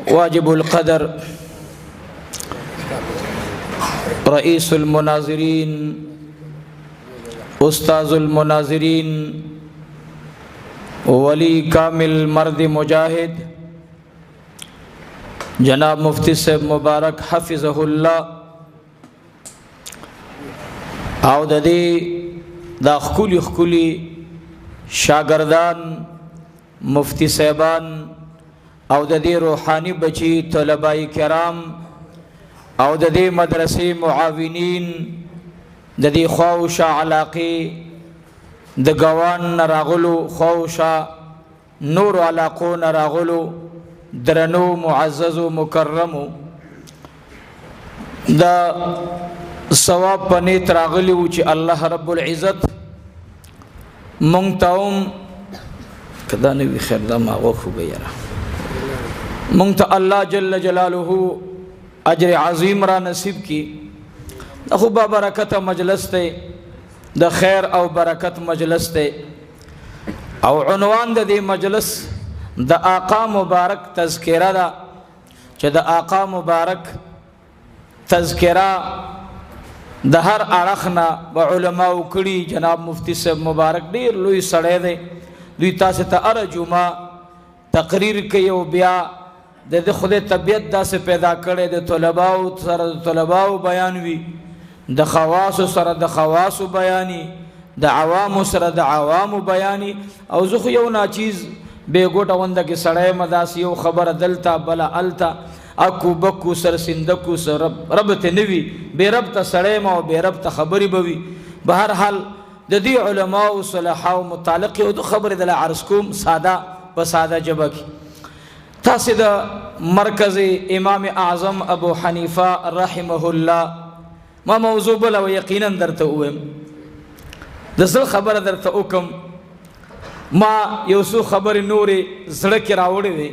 واجب القدر رئيس المناظرين استاذ المناظرين ولی کامل مرد مجاہد جناب مفتی صاحب مبارک حفظه الله او د دې د خولي شاگردان مفتی صاحبان او د دې روحانی بچی طلباء کرام او د دې مدرسې معاونین د دې خوشا علاقه د گوان راغلو خوشا نور علاقو راغلو درنو معزز و مکرم دا ثواب پنیت راغلی و چې الله رب العزت مونږ کدا نه وی خیر دا ما غوخو بیره مونږ الله جل جلاله اجر عظیم را نصیب کی خو با برکت مجلس ته د خیر او برکت مجلس ته او عنوان د دې مجلس د آقا مبارک تذکرہ دا چې د آقا مبارک تذکرہ د هر اړخنا به علماء کړي جناب مفتی صاحب مبارک ډیر لوی سړی دی دوی تاسو ته ار جمعه تقریر کوي او بیا د خدای طبیعت داسې پیدا کړي د طلباو سره د طلباو بیان وي د خواص سره د خواص بیاني د عوام سره د عوام بیاني او زه خو یو ناچیز بے ګوټه ونده کې سړی مداس یو خبر دلتا بلا التا اکو بکو سر سندکو سر رب ته نوي بے رب ته سړی ما او بے رب ته خبري بوي بهر حال د دې علما او صلاح او متعلق یو خبر د عرض کوم ساده په ساده جبه کې تاسو د مرکز امام اعظم ابو حنیفه رحمه الله ما موضوع بل او یقینا درته ویم د څه خبره درته وکم ما یو څو خبرې نورې زړه کې راوړې وې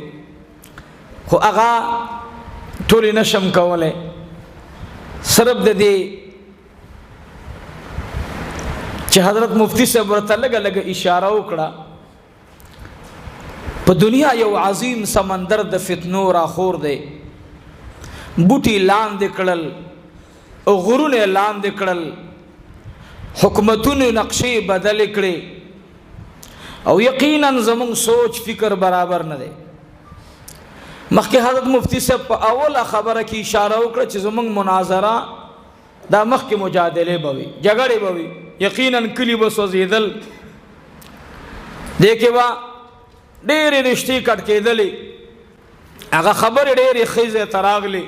خو هغه ټولې نشم کولی صرف د دې چې حضرت مفتی صاحب ورته لږه لږه اشاره وکړه په دنیا یو عظیم سمندر د فتنو راخور دی بوټي لاندې کړل او غرونه لاندې کړل حکومتونو نقشې بدل کړې او یقینا زمون سوچ فکر برابر نه دی مخکې حضرت مفتی صاحب په اوله خبره کې اشاره وکړه چې زمون مناظره دا مخکې مجادله بوي جګړه بوي یقینا کلی وسوځیدل دغه وا ډېرې رښتې کټ کېدلې هغه خبره ډېرې خیزه تراغلي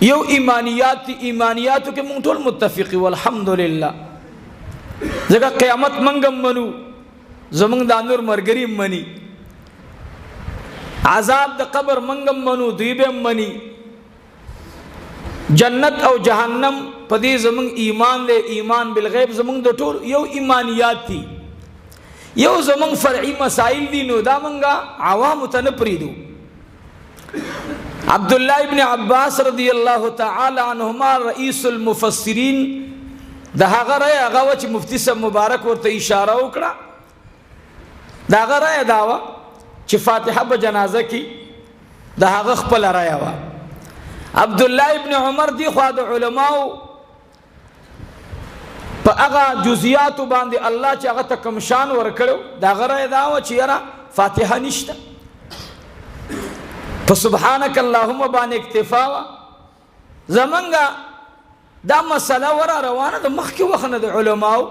یو ایمانیاتو کې مونږ ټول متفقي والحمدلله ځکه قیامت منګم منو زمونږ د نور مرګري مني عذاب د قبر منګم منو دوی به مني جنت او جهنم په دې زمونږ ایمان له ایمان بالغیب زمونږ د ټول یو ایمانیات دي یو زمونږ فرعي مسائل دي نو دا مونږه عوام ته نه پریدو عبد الله ابن عباس رضی الله تعالی عنهما رئیس المفسرین د هغه رای هغه چې مفتی صاحب مبارک ورته اشاره وکړه دا هغه رای داوا چې فاتحه په جنازه کې د هغه خپل رای وا عبد الله ابن عمر دی خو د علماو په هغه جزئیات باندې الله چې هغه ته کم شان ورکړو دا هغه رای داوا چې یاره فاتحه نشته فسبحانك اللهم باندې اکتفا زمنګا دا مسله ورا روانه د مخکې وخت د علماو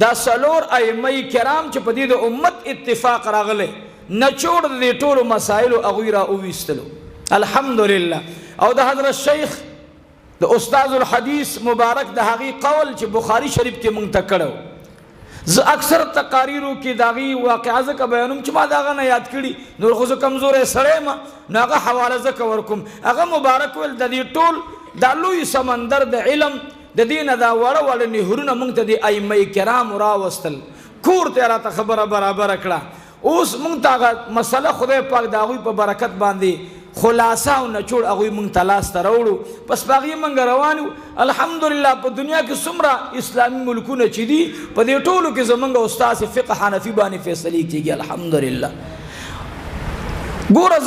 دا سلور ائمه کرام چې په دې د امت اتفاق راغله نه چور د ټولو مسائل او غیره او وستلو الحمدلله او د حضرت شیخ د استاد الحدیث مبارک د هغه قول چې بخاری شریف کې مونږ تکړو ز اکثر تقاریرو کې داغي واقعا ز کا بیانوم چې ما داغه نه یاد کړي نور خو کمزورې سره ما ناغه حواله ز کوم هغه مبارک ول د دې ټول د لوی سمندر د علم د دینه دا وړ نهرونه مونږ ته د ائمه کرام راوستل کور ته راته خبره برابر کړه اوس مونږ ته مسله خدای پاک داغوی په برکت باندې خلاصہ او نچوڑ اغوی مونږ تلاس تروړو پس باغی مونږ روانو الحمدلله په دنیا کې څومره اسلامي ملکونه چې دي په دې ټولو کې زمونږ استاد فقه حنفي باندې فیصله کیږي الحمدلله ګوره